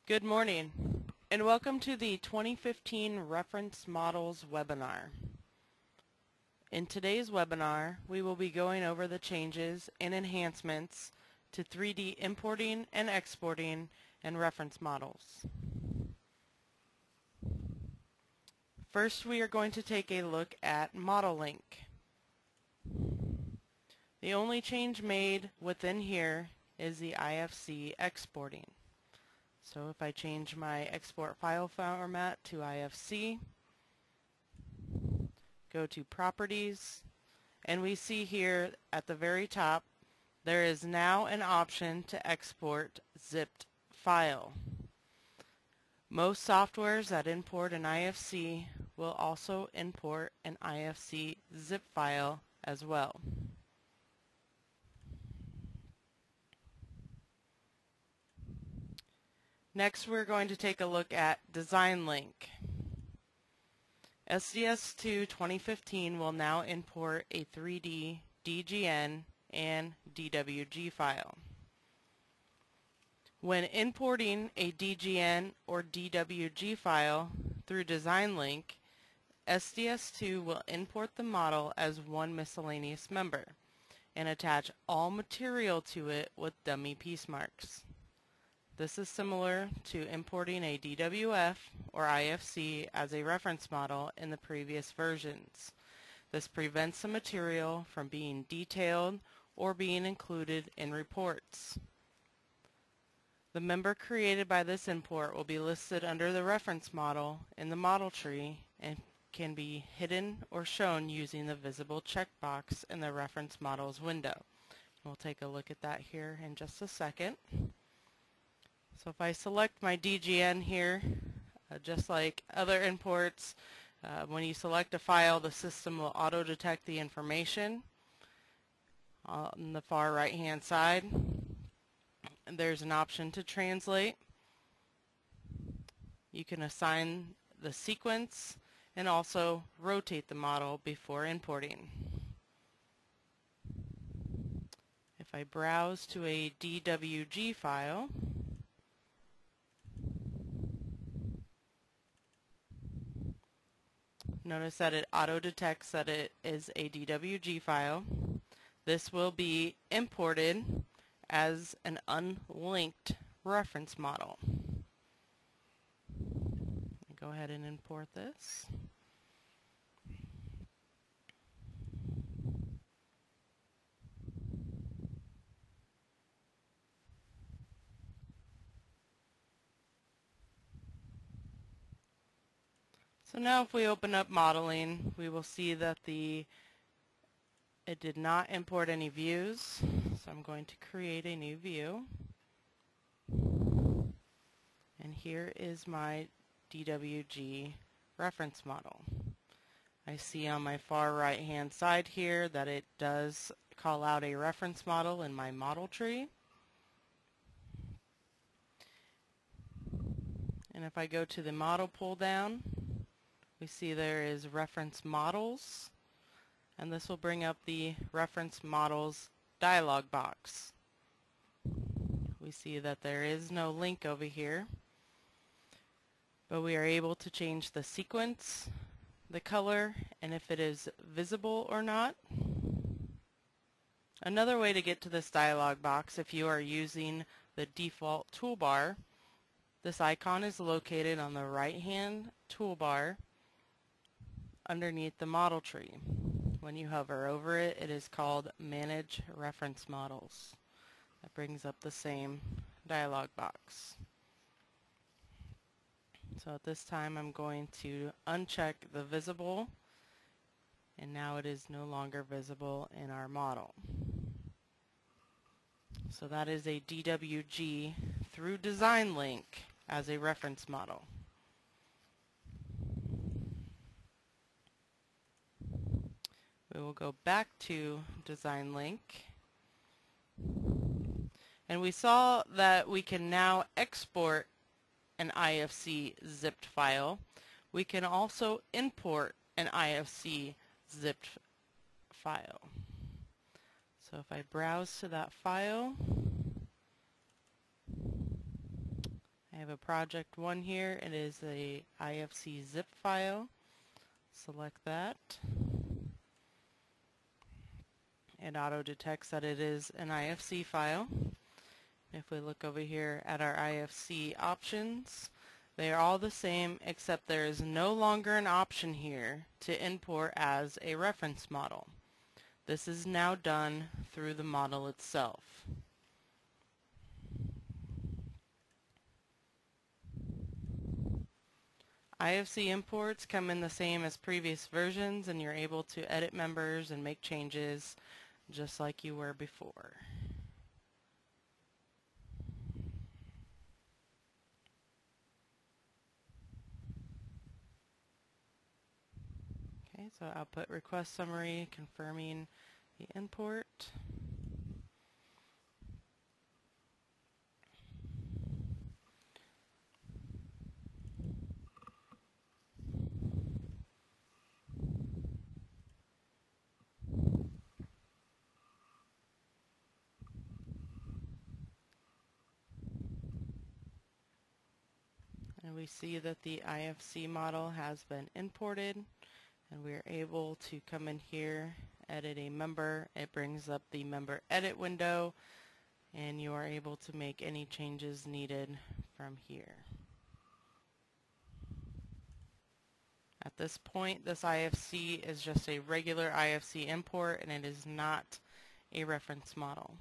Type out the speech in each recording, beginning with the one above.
Good morning, and welcome to the 2015 Reference Models webinar. In today's webinar, we will be going over the changes and enhancements to 3D importing and exporting and reference models. First, we are going to take a look at Model Link. The only change made within here is the IFC exporting. So if I change my export file format to IFC, go to Properties, and we see here at the very top there is now an option to export zipped file. Most softwares that import an IFC will also import an IFC zip file as well. Next, we're going to take a look at Design Link. SDS2 2015 will now import a 3D DGN and DWG file. When importing a DGN or DWG file through Design Link, SDS2 will import the model as one miscellaneous member and attach all material to it with dummy piece marks. This is similar to importing a DWF or IFC as a reference model in the previous versions. This prevents the material from being detailed or being included in reports. The member created by this import will be listed under the reference model in the model tree and can be hidden or shown using the visible checkbox in the reference models window. We'll take a look at that here in just a second. So if I select my DGN here, just like other imports, when you select a file, the system will auto-detect the information. On the far right-hand side, there's an option to translate. You can assign the sequence and also rotate the model before importing. If I browse to a DWG file, notice that it auto-detects that it is a DWG file. This will be imported as an unlinked reference model. Go ahead and import this. So now if we open up modeling, we will see that it did not import any views. So I'm going to create a new view. And here is my DWG reference model. I see on my far right hand side here that it does call out a reference model in my model tree. And if I go to the model pull down, we see there is reference models, and this will bring up the reference models dialog box. We see that there is no link over here, but we are able to change the sequence, the color, and if it is visible or not. Another way to get to this dialog box, if you are using the default toolbar, this icon is located on the right hand toolbar underneath the model tree. When you hover over it, it is called Manage Reference Models. That brings up the same dialog box. So at this time I'm going to uncheck the visible, and now it is no longer visible in our model. So that is a DWG through Design Link as a reference model. We will go back to Design Link, and we saw that we can now export an IFC zipped file. We can also import an IFC zipped file. So if I browse to that file, I I have a project 1 here. It is a IFC zip file. Select that. It auto detects that it is an IFC file. If we look over here at our IFC options, they are all the same except there is no longer an option here to import as a reference model. This is now done through the model itself. IFC imports come in the same as previous versions, and you're able to edit members and make changes just like you were before. Okay, so output request summary confirming the import. And we see that the IFC model has been imported, and we are able to come in here, edit a member. It brings up the member edit window, and you are able to make any changes needed from here. At this point, this IFC is just a regular IFC import, and it is not a reference model.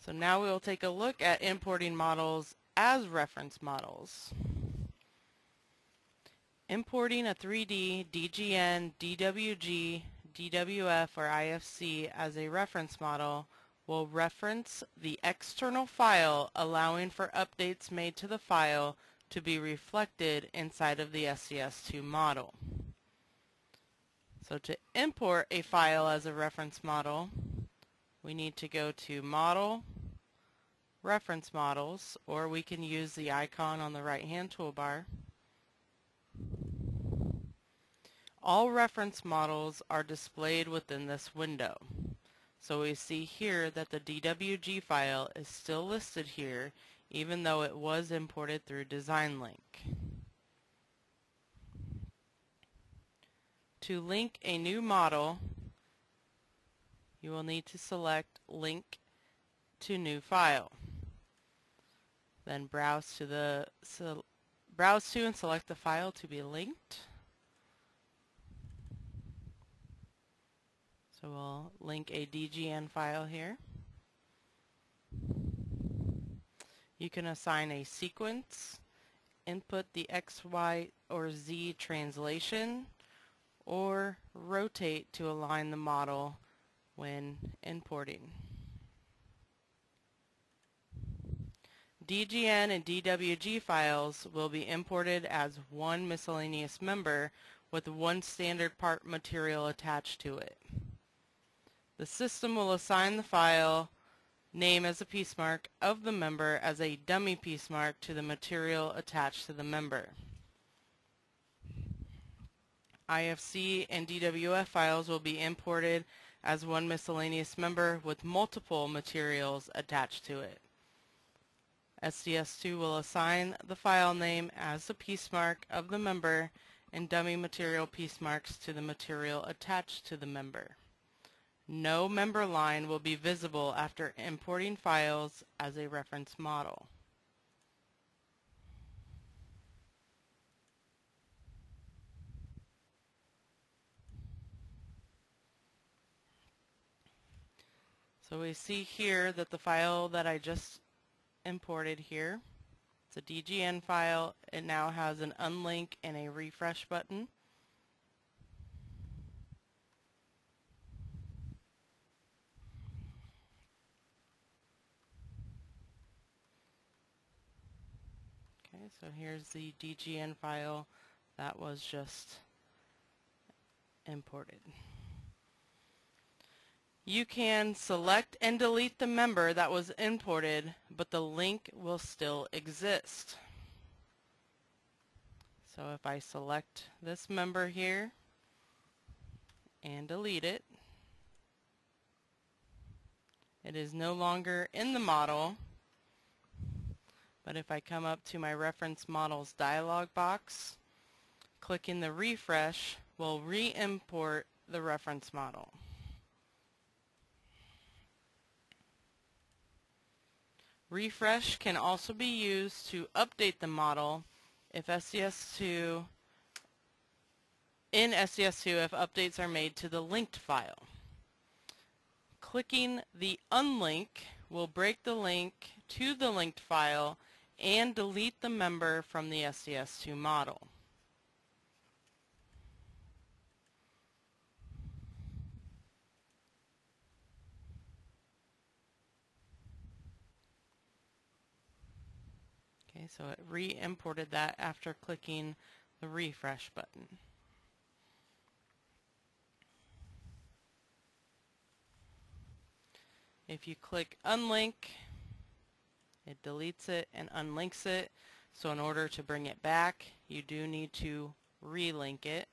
So now we will take a look at importing models as reference models. Importing a 3D DGN, DWG, DWF, or IFC as a reference model will reference the external file, allowing for updates made to the file to be reflected inside of the SDS2 model. So to import a file as a reference model, we need to go to Model, Reference Models, or we can use the icon on the right-hand toolbar. All reference models are displayed within this window. So we see here that the DWG file is still listed here, even though it was imported through DesignLink. To link a new model, you will need to select Link to New File. Then browse to and select the file to be linked. So we'll link a DGN file here. You can assign a sequence, input the X, Y, or Z translation, or rotate to align the model when importing. DGN and DWG files will be imported as one miscellaneous member with one standard part material attached to it. The system will assign the file name as a piece mark of the member as a dummy piece mark to the material attached to the member. IFC and DWF files will be imported as one miscellaneous member with multiple materials attached to it. SDS2 will assign the file name as the piece mark of the member and dummy material piece marks to the material attached to the member. No member line will be visible after importing files as a reference model. So we see here that the file that I just imported here, it's a DGN file. It now has an unlink and a refresh button. Okay, so here's the DGN file that was just imported. You can select and delete the member that was imported, but the link will still exist. So if I select this member here and delete it, it is no longer in the model, But if I come up to my reference models dialog box, clicking the refresh will re-import the reference model. Refresh can also be used to update the model if SDS2 in SDS2 if updates are made to the linked file. Clicking the unlink will break the link to the linked file and delete the member from the SDS2 model. Okay, so it re-imported that after clicking the refresh button. If you click unlink, it deletes it and unlinks it. So in order to bring it back, you do need to relink it.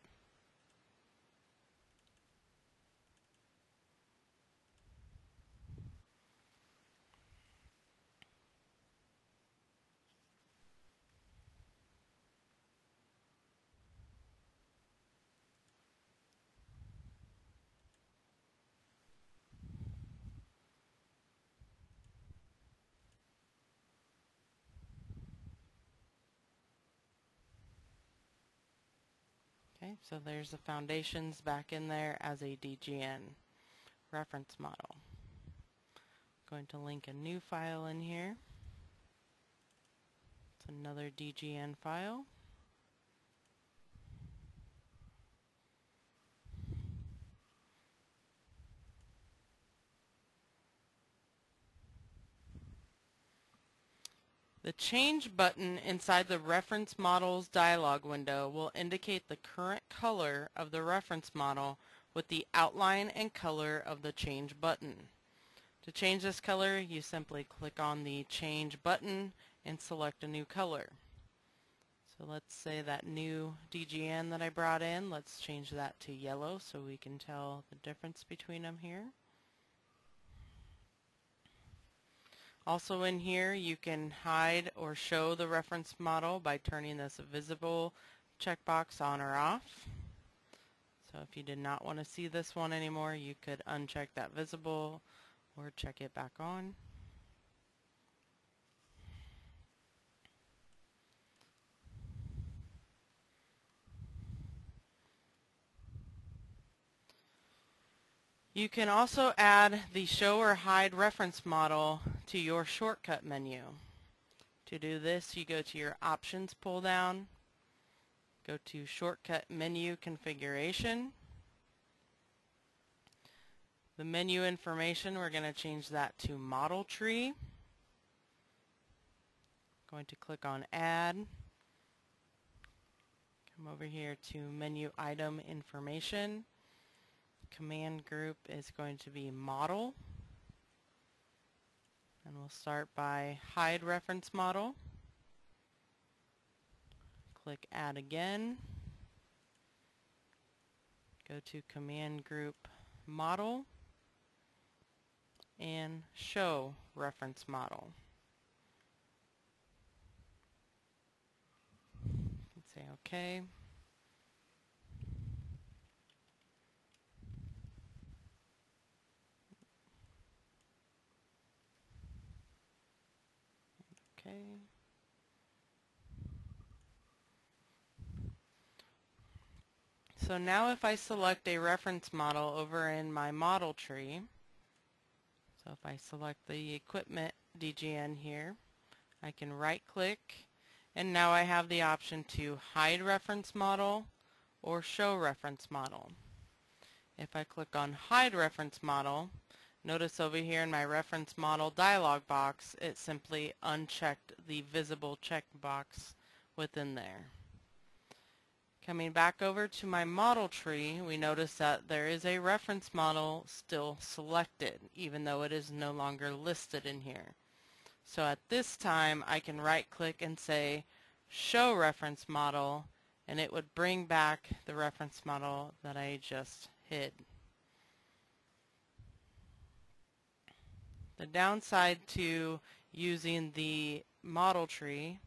Okay, so there's the foundations back in there as a DGN reference model. Going to link a new file in here. It's another DGN file. The Change button inside the Reference Models dialog window will indicate the current color of the reference model with the outline and color of the Change button. To change this color, you simply click on the Change button and select a new color. So let's say that new DGN that I brought in, let's change that to yellow so we can tell the difference between them here. Also in here, you can hide or show the reference model by turning this visible checkbox on or off. So if you did not want to see this one anymore, you could uncheck that visible or check it back on. You can also add the show or hide reference model to your shortcut menu. To do this, you go to your options pull down, go to shortcut menu configuration. The menu information, we're going to change that to model tree. Going to click on add. Come over here to menu item information. Command group is going to be model, and we'll start by hide reference model. Click add again, go to command group model and show reference model. Say OK. Okay. So now if I select a reference model over in my model tree, so if I select the equipment DGN here, I can right click and now I have the option to hide reference model or show reference model. If I click on hide reference model, notice over here in my reference model dialog box, it simply unchecked the visible checkbox within there. Coming back over to my model tree, we notice that there is a reference model still selected, even though it is no longer listed in here. So at this time, I can right click and say show reference model, and it would bring back the reference model that I just hid. The downside to using the model tree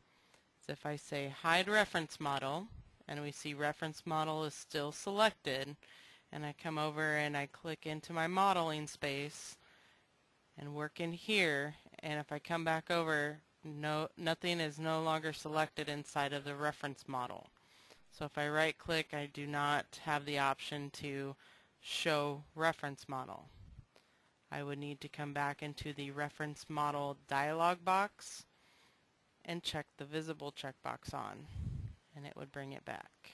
is if I say hide reference model, and we see reference model is still selected, and I come over and I click into my modeling space and work in here, and if I come back over, nothing is no longer selected inside of the reference model. So if I right click, I do not have the option to show reference model. I would need to come back into the reference model dialog box and check the visible checkbox on, and it would bring it back.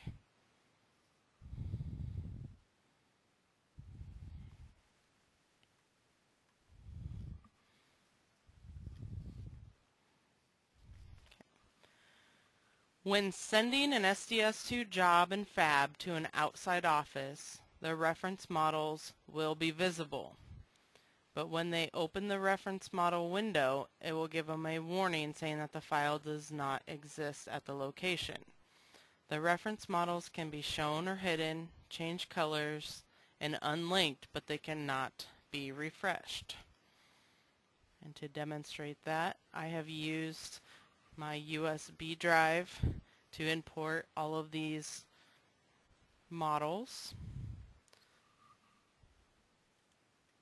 When sending an SDS2 job and fab to an outside office, the reference models will be visible. But when they open the reference model window, it will give them a warning saying that the file does not exist at the location. The reference models can be shown or hidden, change colors, and unlinked, but they cannot be refreshed. And to demonstrate that, I have used my USB drive to import all of these models.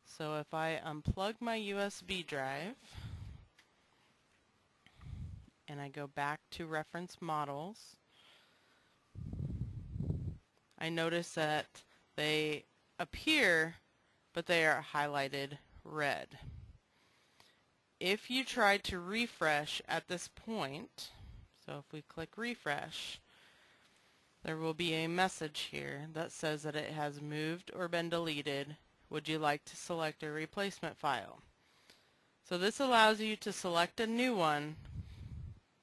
So if I unplug my USB drive and I go back to reference models, I notice that they appear, but they are highlighted red. If you try to refresh at this point, so if we click refresh, there will be a message here that says that it has moved or been deleted. Would you like to select a replacement file? So this allows you to select a new one,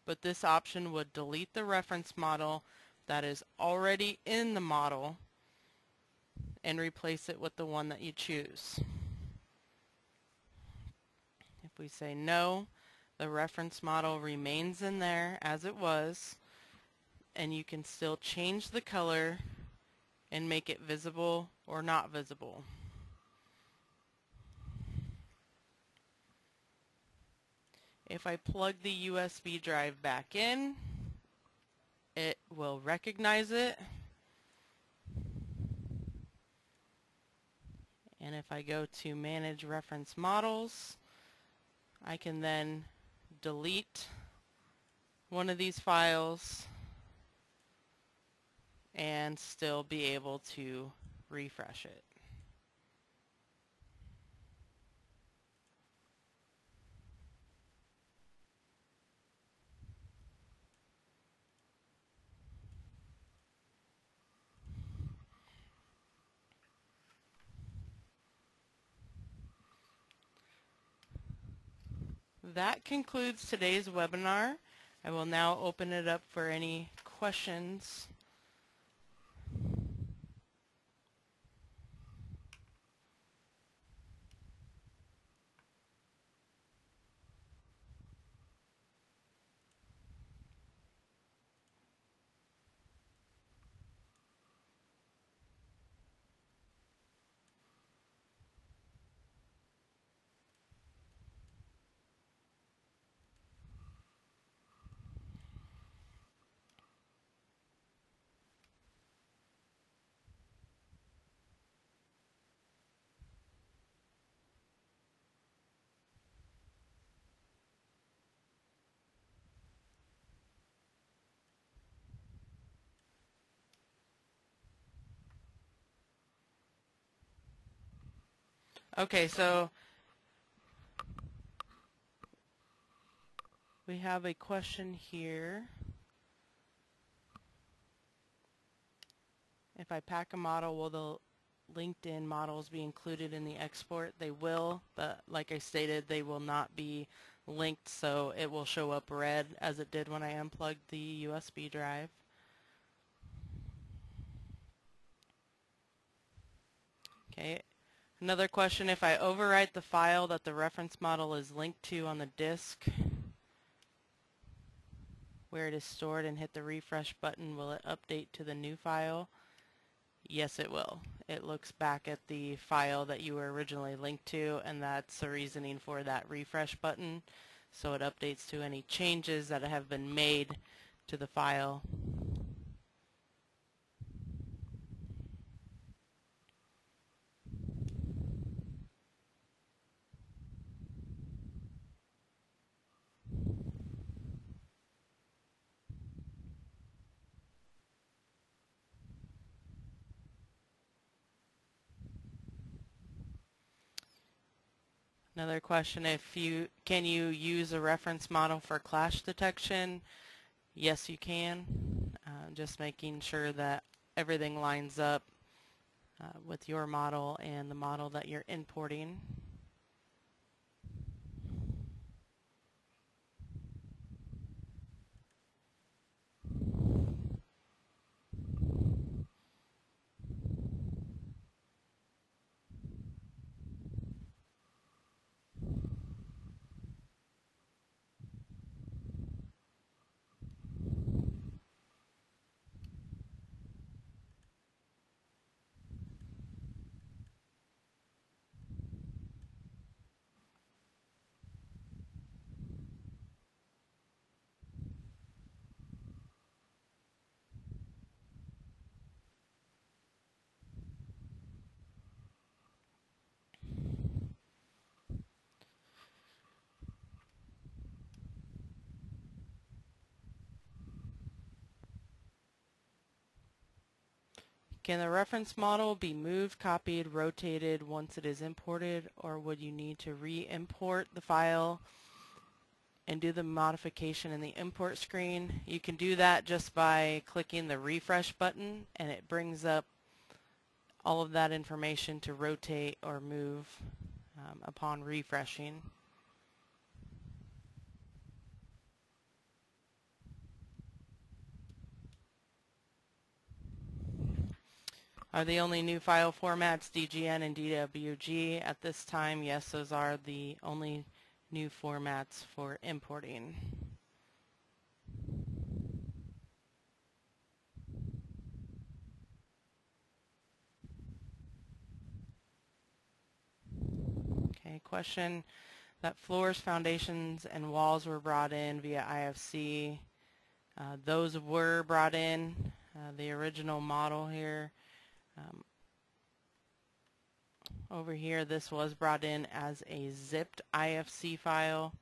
but this option would delete the reference model that is already in the model and replace it with the one that you choose. If we say no, the reference model remains in there as it was, and you can still change the color and make it visible or not visible. If I plug the USB drive back in, it will recognize it. And if I go to Manage Reference Models, I can then delete one of these files and still be able to refresh it. That concludes today's webinar. I will now open it up for any questions. Okay, so we have a question here. If I pack a model, will the LinkedIn models be included in the export? They will, but like I stated, they will not be linked, so it will show up red as it did when I unplugged the USB drive. Okay, another question, if I overwrite the file that the reference model is linked to on the disk where it is stored and hit the refresh button, will it update to the new file? Yes, it will. It looks back at the file that you were originally linked to, and that's the reasoning for that refresh button. so it updates to any changes that have been made to the file. Another question, can you use a reference model for clash detection? Yes, you can. Just making sure that everything lines up with your model and the model that you're importing. Can the reference model be moved, copied, rotated once it is imported, or would you need to re-import the file and do the modification in the import screen? You can do that just by clicking the refresh button, and it brings up all of that information to rotate or move upon refreshing. Are the only new file formats DGN and DWG at this time? Yes, those are the only new formats for importing. Okay, question that floors, foundations, and walls were brought in via IFC. Those were brought in, the original model here. Over here, this was brought in as a zipped IFC file.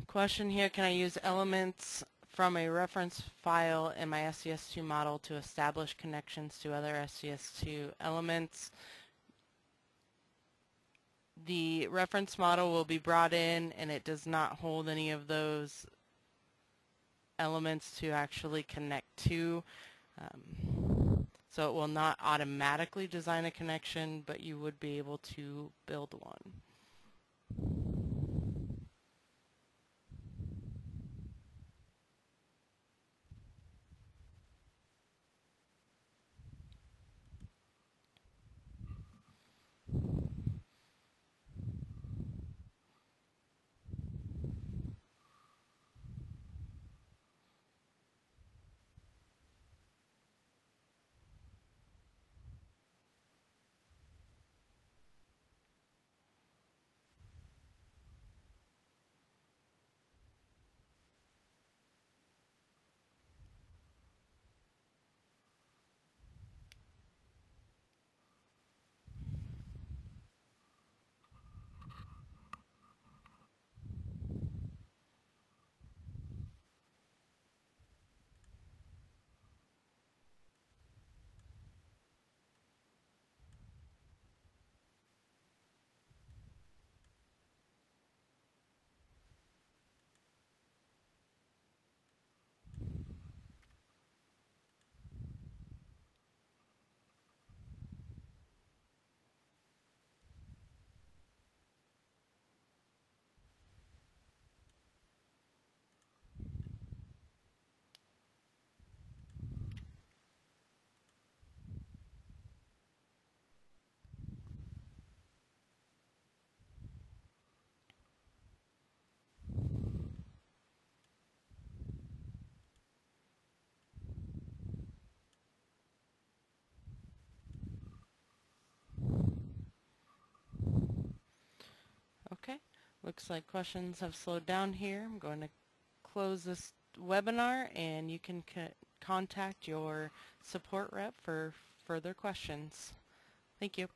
Question here, can I use elements from a reference file in my SDS2 model to establish connections to other SDS2 elements? The reference model will be brought in, and it does not hold any of those elements to actually connect to. So it will not automatically design a connection, but you would be able to build one. Looks like questions have slowed down here. I'm going to close this webinar, and you can contact your support rep for further questions. Thank you.